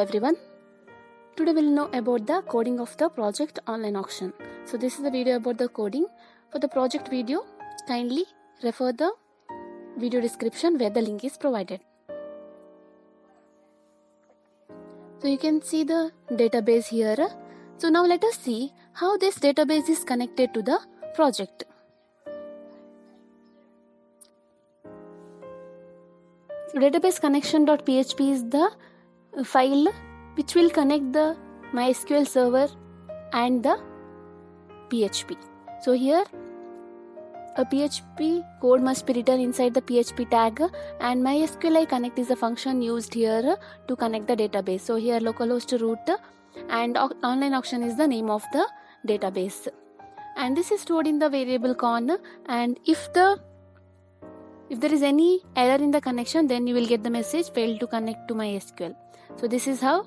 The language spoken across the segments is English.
everyone. Today we'll know about the coding of the project online auction. So this is the video about the coding. For the project video, kindly refer the video description where the link is provided. So you can see the database here. So now let us see how this database is connected to the project. So database connection.php is the file which will connect the MySQL server and the PHP. So here a PHP code must be written inside the PHP tag, and MySQL connect is a function used here to connect the database. So here localhost root and online auction is the name of the database, and this is stored in the variable con, and if there is any error in the connection, then you will get the message failed to connect to MySQL. So this is how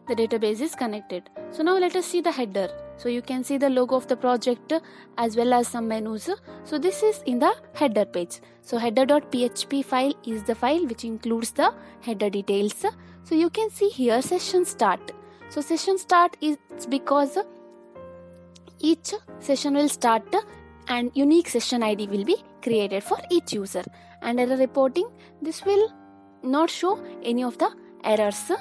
the database is connected. So now let us see the header. So you can see the logo of the project as well as some menus. So this is in the header page. So header.php file is the file which includes the header details. So you can see here session start. So session start is because each session will start and unique session ID will be created for each user. And error reporting, this will not show any of the errors.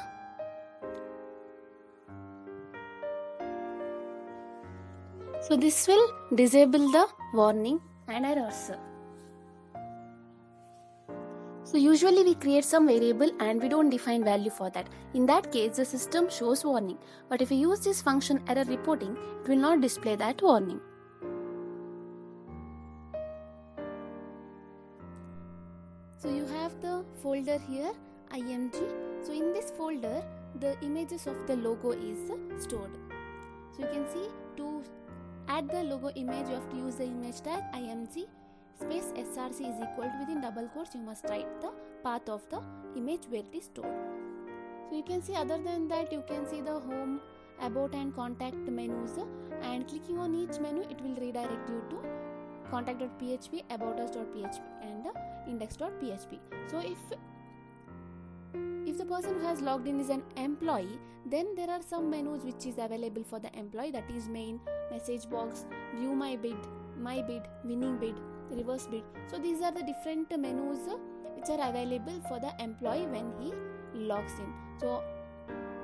So this will disable the warning and errors. So usually we create some variable and we don't define value for that. In that case, the system shows warning. But if we use this function error reporting, it will not display that warning. So you have the folder here, img. So in this folder, the images of the logo is stored. So you can see to add the logo image, you have to use the image tag img space src is equal to, within double quotes you must write the path of the image where it is stored. So you can see, other than that, you can see the home, about and contact menus, and clicking on each menu it will redirect you to contact.php, about us.php and index.php. So if the person who has logged in is an employee, then there are some menus which is available for the employee, that is main, message box, view my bid, winning bid, reverse bid. So these are the different menus which are available for the employee when he logs in. So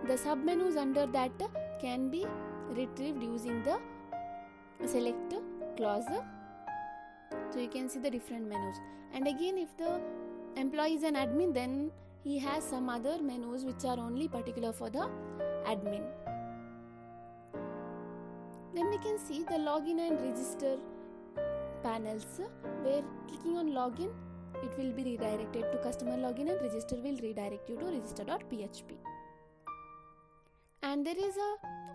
the sub menus under that can be retrieved using the select clause. So you can see the different menus. And again, if the employee is an admin, then he has some other menus which are only particular for the admin. Then we can see the login and register panels, where clicking on login it will be redirected to customer login, and register will redirect you to register.php. And there is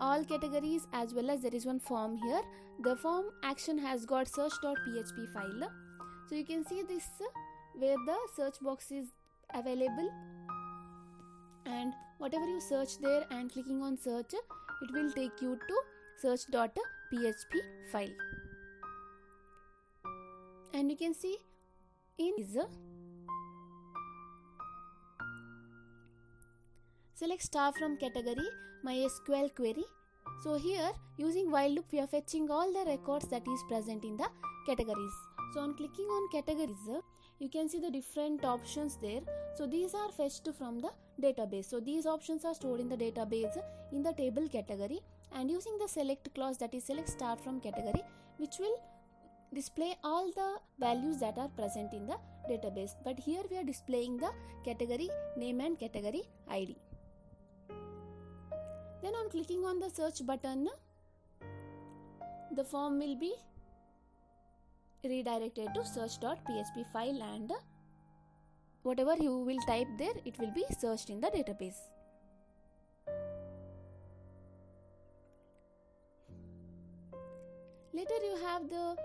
all categories as well as there is one form here. The form action has got search.php file. So you can see this where the search box is available, and whatever you search there and clicking on search, it will take you to search.php file. And you can see in is select star from category MySQL query. So here using while loop we are fetching all the records that is present in the categories. So on clicking on categories, you can see the different options there. So these are fetched from the database. So these options are stored in the database in the table category, and using the select clause, that is select star from category, which will display all the values that are present in the database. But here we are displaying the category name and category ID. Then on clicking on the search button, the form will be redirected to search.php file, and whatever you will type there, it will be searched in the database. Later you have the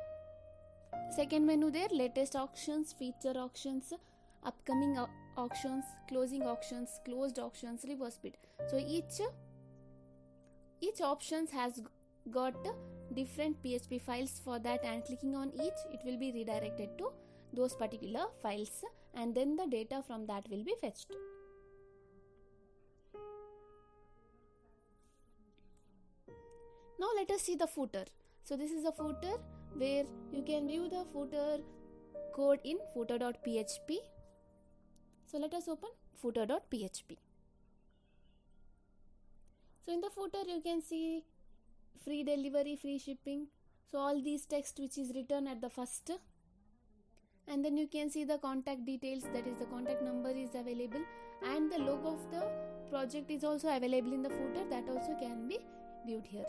second menu there, latest auctions, feature auctions, upcoming auctions, closing auctions, closed auctions, reverse bid. So each options has got different PHP files for that, and clicking on each it will be redirected to those particular files, and then the data from that will be fetched. Now let us see the footer. So this is the footer where you can view the footer code in footer.php. So let us open footer.php. So in the footer you can see free delivery, free shipping. So all these text which is written at the first, and then you can see the contact details, that is the contact number is available, and the logo of the project is also available in the footer, that also can be viewed here.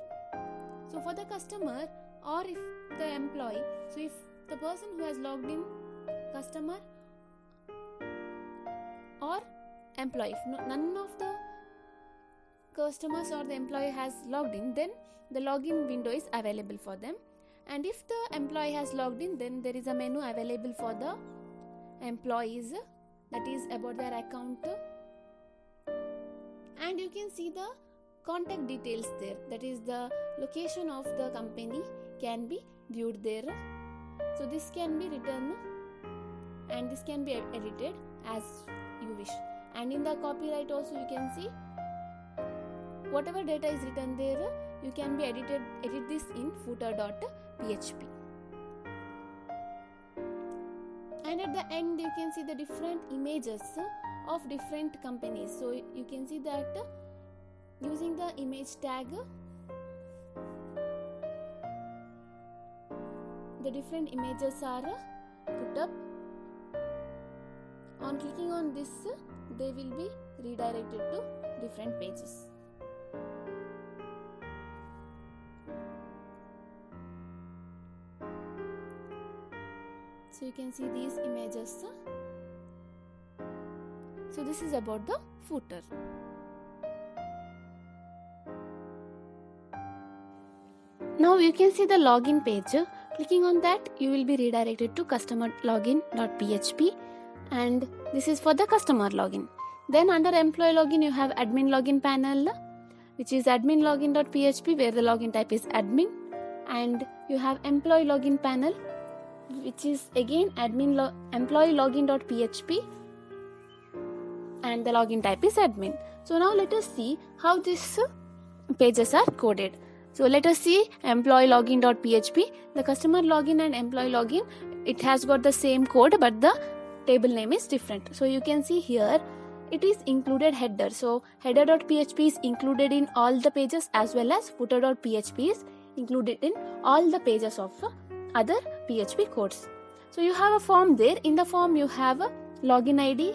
So for the customer or if the employee, so if the person who has logged in, customer or employee, if none of the customers or the employee has logged in, then the login window is available for them. And if the employee has logged in, then there is a menu available for the employees, that is about their account, and you can see the contact details there, that is the location of the company can be viewed there. So this can be written and this can be edited as you wish. And in the copyright also you can see whatever data is written there, you can be edit this in footer.php. And at the end you can see the different images of different companies. So you can see that using the image tag, the different images are put up. On clicking on this, they will be redirected to different pages. So you can see these images. So this is about the footer. Now you can see the login page. Clicking on that, you will be redirected to customer login.php, and this is for the customer login. Then under employee login you have admin login panel, which is admin login.php, where the login type is admin, and you have employee login panel, which is again employee login.php, and the login type is admin. So now let us see how these pages are coded. So let us see employee login.php. The customer login and employee login, it has got the same code, but the table name is different. So you can see here it is included header. So header.php is included in all the pages, as well as footer.php is included in all the pages of other PHP codes. So you have a form there. In the form you have a login ID,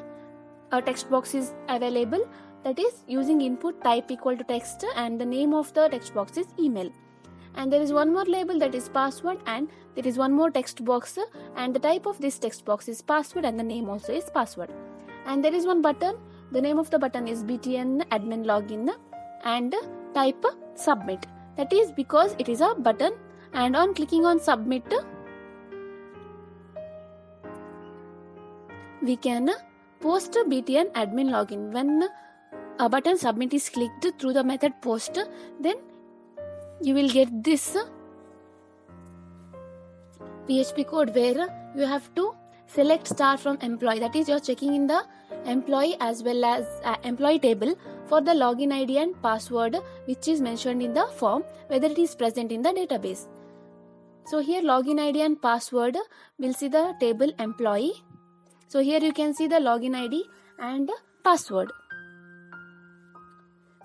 a text box is available, that is using input type equal to text, and the name of the text box is email. And there is one more label, that is password, and there is one more text box, and the type of this text box is password, and the name also is password. And there is one button, the name of the button is btn admin login, and type submit, that is because it is a button, and on clicking on submit we can post btn admin login. When a button submit is clicked through the method post, then you will get this PHP code where you have to select star from employee, that is you are checking in the employee as well as employee table for the login ID and password which is mentioned in the form, whether it is present in the database. So here login ID and password, will see the table employee. So here you can see the login ID and password.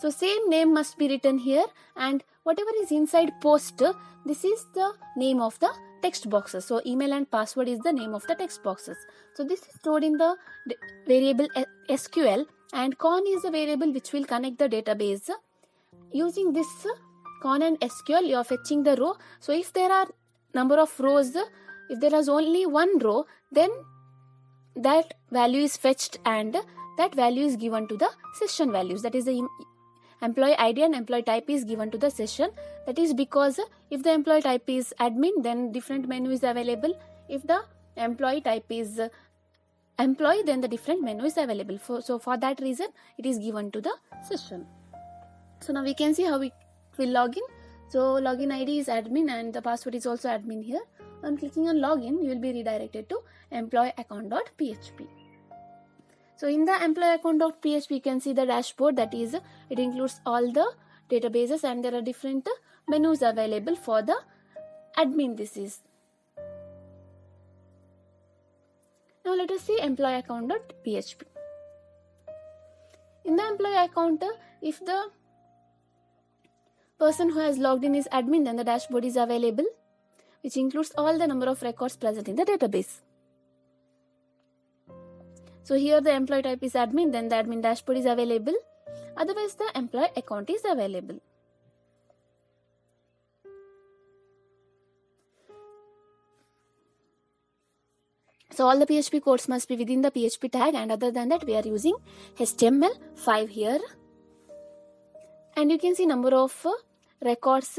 So same name must be written here, and whatever is inside post, this is the name of the text boxes. So email and password is the name of the text boxes. So this is stored in the variable SQL, and con is the variable which will connect the database. Using this con and SQL, you are fetching the row. So if there are number of rows, if there is only one row, then that value is fetched and that value is given to the session values, that is the employee ID and employee type is given to the session. That is because if the employee type is admin, then different menu is available. If the employee type is employee, then the different menu is available. So for that reason it is given to the session. So now we can see how we will log in. So login ID is admin and the password is also admin here. On clicking on login, you will be redirected to employee account.php. So in the employee account.php, you can see the dashboard, that is it includes all the databases and there are different menus available for the admin. This is. Now let us see employee account.php. In the employee account, if the person who has logged in is admin, then the dashboard is available, which includes all the number of records present in the database. So here the employee type is admin, then the admin dashboard is available. Otherwise the employee account is available. So all the PHP codes must be within the PHP tag, and other than that we are using HTML5 here. And you can see number of records,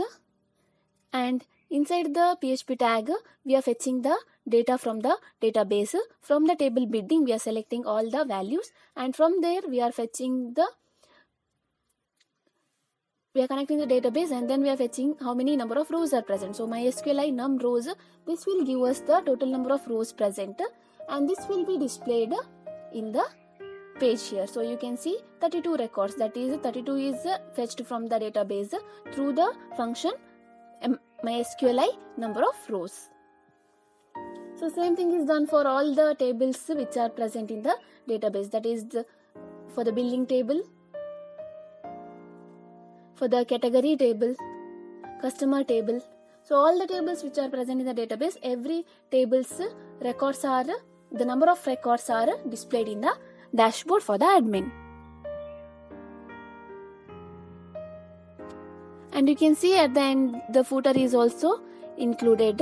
and inside the PHP tag we are fetching the data from the database. From the table bidding we are selecting all the values, and from there we are connecting the database, and then we are fetching how many number of rows are present. So MySQLi num rows, this will give us the total number of rows present, and this will be displayed in the page here. So you can see 32 records, that is 32 is fetched from the database through the function MySQLi number of rows. So same thing is done for all the tables which are present in the database, that is for the billing table, for the category table, customer table. So all the tables which are present in the database, every table's records are, the number of records are displayed in the dashboard for the admin. And you can see at the end the footer is also included.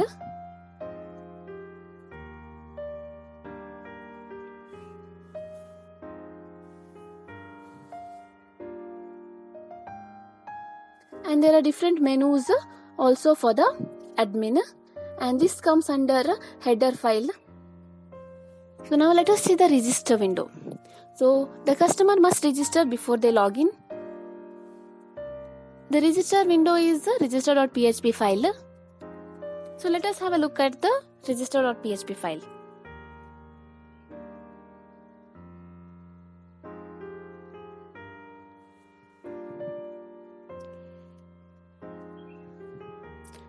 And there are different menus also for the admin, and this comes under header file. So now let us see the register window. So the customer must register before they log in. The register window is the register.php file. So let us have a look at the register.php file.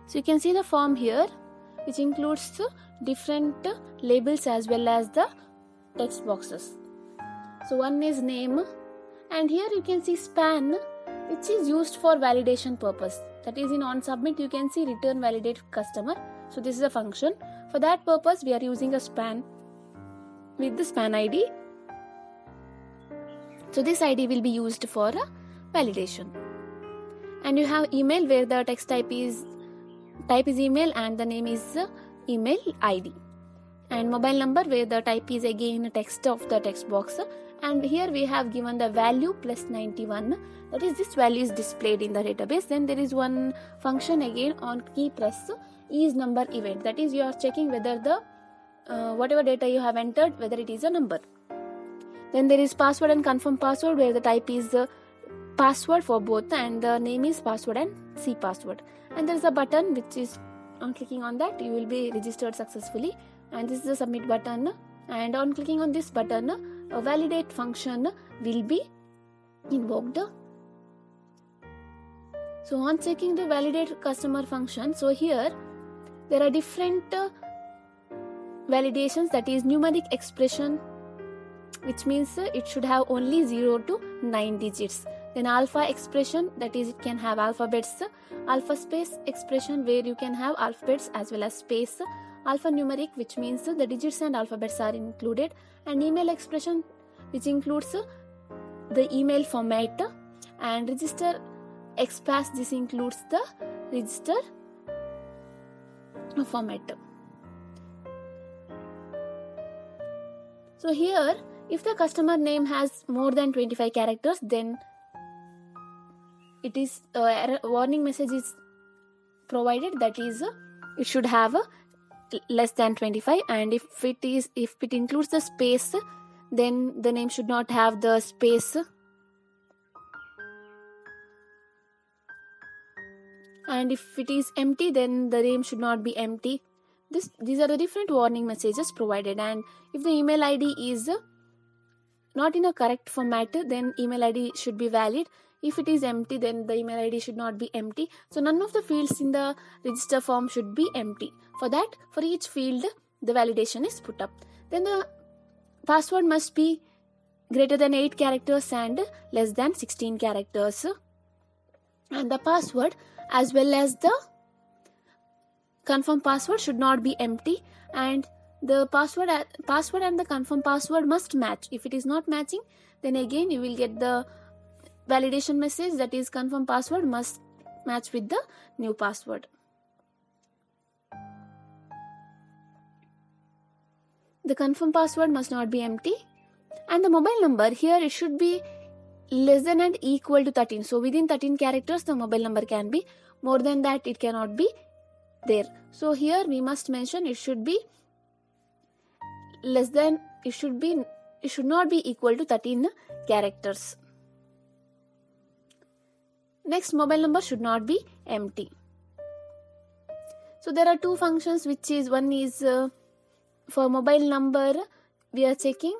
So you can see the form here, which includes different labels as well as the text boxes. So one is name, and here you can see span, which is used for validation purpose. That is, in on submit you can see return validate customer. So this is a function. For that purpose we are using a span with the span ID. So this ID will be used for validation. And you have email, where the text type is email and the name is email ID. And mobile number, where the type is again text of the text box. And here we have given the value plus 91, that is, this value is displayed in the database. Then there is one function again on key press is number event, that is, you are checking whether the whatever data you have entered, whether it is a number. Then there is password and confirm password, where the type is password for both, and the name is password and C password. And there is a button which is, on clicking on that you will be registered successfully, and this is the submit button, and on clicking on this button a validate function will be invoked. So on checking the validate customer function, so here there are different validations, that is numeric expression, which means it should have only 0 to 9 digits. Then alpha expression, that is, it can have alphabets. Alpha space expression, where you can have alphabets as well as space. Alphanumeric, which means the digits and alphabets are included. And email expression, which includes the email format. And register XPath, this includes the register format. So here, if the customer name has more than 25 characters, then it is warning message is provided, that is, it should have less than 25, and if it includes the space, then the name should not have the space, and if it is empty, then the name should not be empty. These are the different warning messages provided. And if the email ID is not in a correct format, then email ID should be valid. If it is empty, then the email ID should not be empty. So none of the fields in the register form should be empty. For that, for each field, the validation is put up. Then the password must be greater than 8 characters and less than 16 characters. And the password as well as the confirm password should not be empty, and the password and the confirm password must match. If it is not matching, then again you will get the validation message, that is confirm password must match with the new password. The confirm password must not be empty, and the mobile number here, it should be less than and equal to 13. So within 13 characters the mobile number can be. More than that it cannot be there. So here we must mention it should be less than, it should not be equal to 13 characters. Next, mobile number should not be empty. So there are two functions, which is one is for mobile number we are checking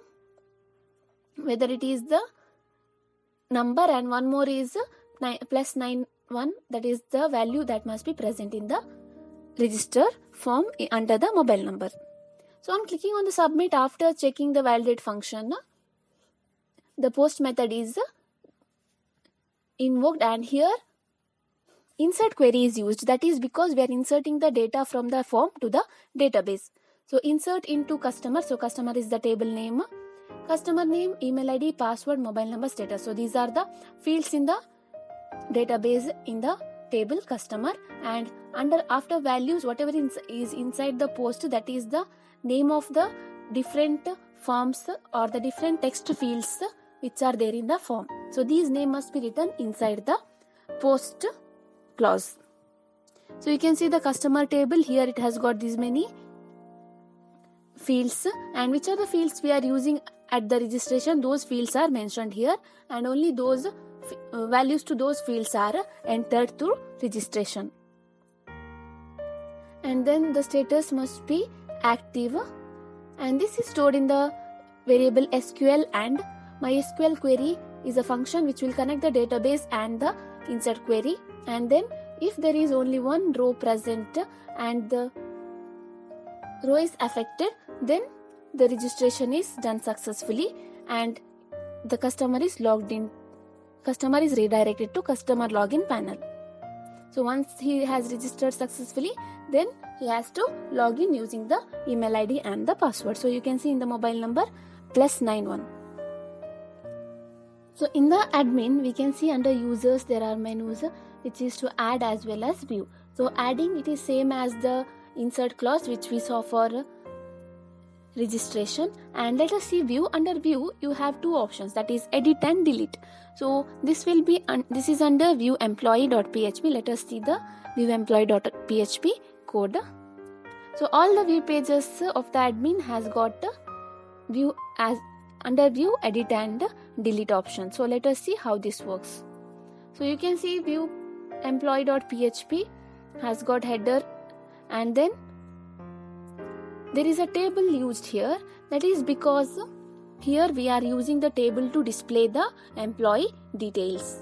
whether it is the number, and one more is +91, that is the value that must be present in the register form under the mobile number. So on clicking on the submit, after checking the validate function, the post method is invoked, and here insert query is used. That is because we are inserting the data from the form to the database. So insert into customer. So customer is the table name, customer name, email ID, password, mobile number, status. So these are the fields in the database in the table customer, and after values, whatever is inside the post, that is the name of the different forms or the different text fields which are there in the form. So these name must be written inside the post clause. So you can see the customer table here, it has got these many fields, and which are the fields we are using at the registration, those fields are mentioned here, and only those values to those fields are entered through registration. And then the status must be active, and this is stored in the variable SQL, and MySQL query is a function which will connect the database and the insert query. And then if there is only one row present and the row is affected, then the registration is done successfully and the customer is logged in. Customer is redirected to customer login panel. So once he has registered successfully, then he has to log in using the email ID and the password. So you can see in the mobile number +91. So in the admin, we can see under users there are menus which is to add as well as view. So adding, it is same as the insert clause which we saw for registration. And let us see view. Under view you have two options, that is edit and delete. So this will be this is under view employee.php. Let us see the view employee.php code. So all the view pages of the admin has got view as under view, edit and delete option. So let us see how this works. So you can see view employee.php has got header, and then there is a table used here. That is because here we are using the table to display the employee details.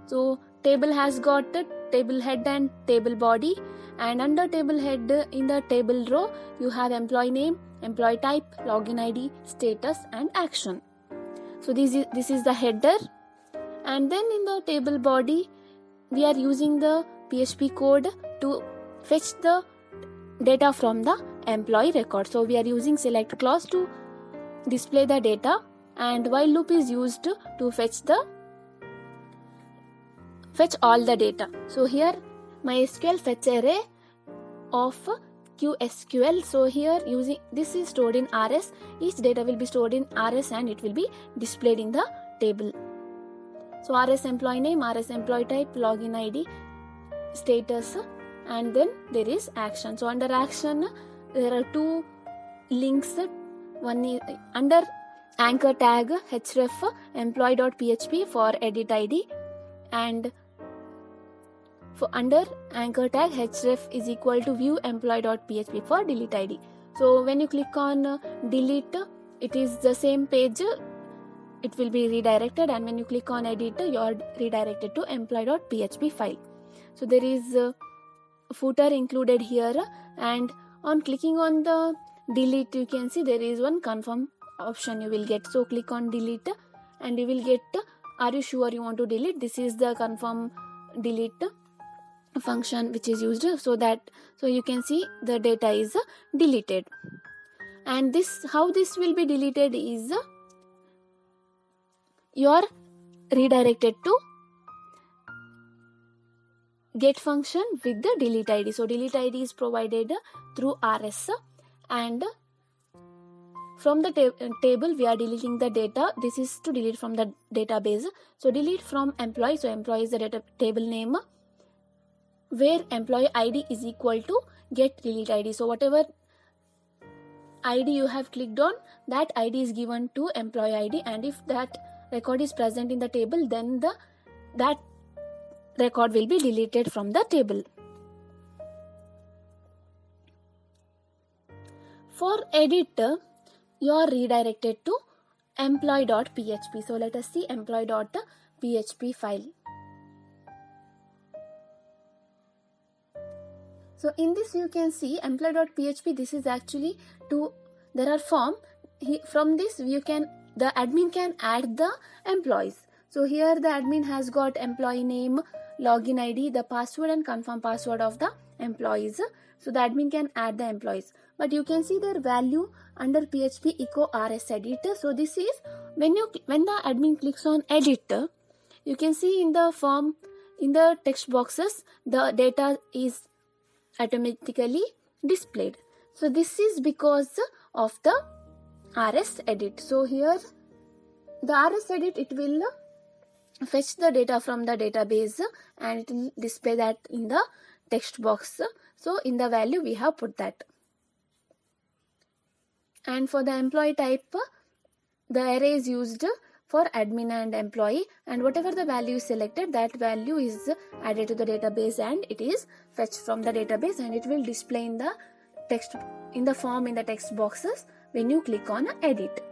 So table has got the table head and table body, and under table head in the table row you have employee name, employee type, login ID, status and action. So this is the header, and then in the table body we are using the PHP code to fetch the data from the employee record. So we are using select clause to display the data, and while loop is used to fetch all the data. So here MySQL fetch array of QSQL. So here using this is stored in RS. Each data will be stored in RS and it will be displayed in the table. So RS employee name, RS employee type, login ID, status, and then there is action. So under action there are two links. One is under anchor tag href employee.php for edit ID, and for under anchor tag href is equal to view employee.php for delete ID. So when you click on delete, it is the same page it will be redirected, and when you click on edit, you are redirected to employee.php file. So there is a footer included here, and on clicking on the delete, you can see there is one confirm option you will get. So click on delete and you will get, are you sure you want to delete? This is the confirm delete function which is used, so you can see the data is deleted. And this, how this will be deleted is, you are redirected to get function with the delete id. So delete id is provided through rs, and from the table we are deleting the data. This is to delete from the database. So delete from employee. So employee is the data table name, where employee id is equal to get delete id. So whatever id you have clicked on, that id is given to employee id, and if that record is present in the table, then that record will be deleted from the table. For edit, you are redirected to employee.php. So let us see employee.php file. So in this you can see employee.php. This is actually there are form. From this the admin can add the employees. So here the admin has got employee name, login ID, the password and confirm password of the employees. So the admin can add the employees. But you can see their value under PHP echo rs edit. So this is when the admin clicks on edit, you can see in the form, in the text boxes, the data is automatically displayed. So this is because of the rs edit. So here the rs edit, it will fetch the data from the database and it will display that in the text box. So in the value we have put that. And for the employee type, the array is used for admin and employee, and whatever the value is selected, that value is added to the database and it is fetched from the database, and it will display in the text, in the form, in the text boxes when you click on edit.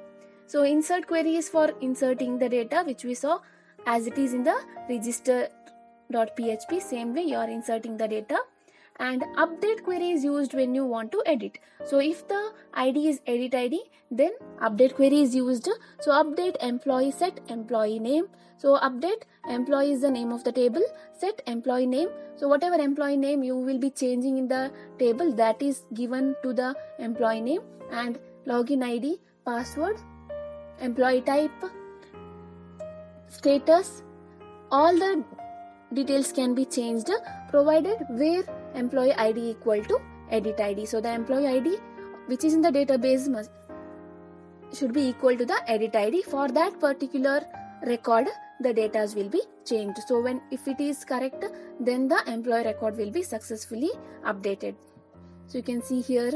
So insert query is for inserting the data, which we saw as it is in the register.php. Same way you are inserting the data. And update query is used when you want to edit. So if the ID is edit ID, then update query is used. So update employee, set employee name. So update employee is the name of the table, set employee name. So whatever employee name you will be changing in the table, that is given to the employee name. And login ID, password, employee type, status, all the details can be changed, provided where employee ID equal to edit ID. So the employee ID which is in the database should be equal to the edit ID. For that particular record, the data will be changed. So if it is correct, then the employee record will be successfully updated. So you can see here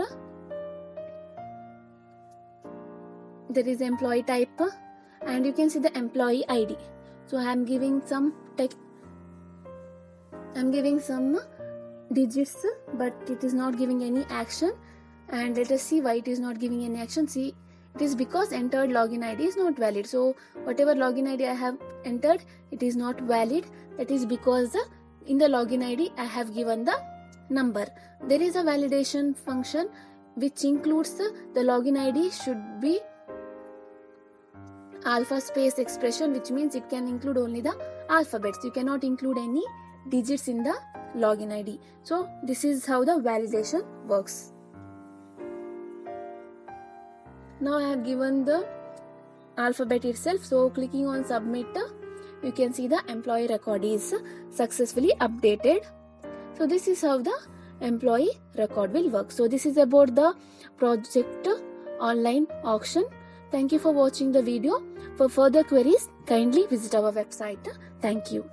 there is employee type, and you can see the employee ID. So I am giving some digits, but it is not giving any action. And let us see why it is not giving any action. See, it is because entered login ID is not valid. So whatever login ID I have entered, it is not valid. That is because in the login ID I have given the number. There is a validation function which includes the login ID should be alpha space expression, which means it can include only the alphabets. You cannot include any digits in the login ID. So this is how the validation works. Now I have given the alphabet itself. So clicking on submit, you can see the employee record is successfully updated. So this is how the employee record will work. So this is about the project online auction. Thank you for watching the video. For further queries, kindly visit our website. Thank you.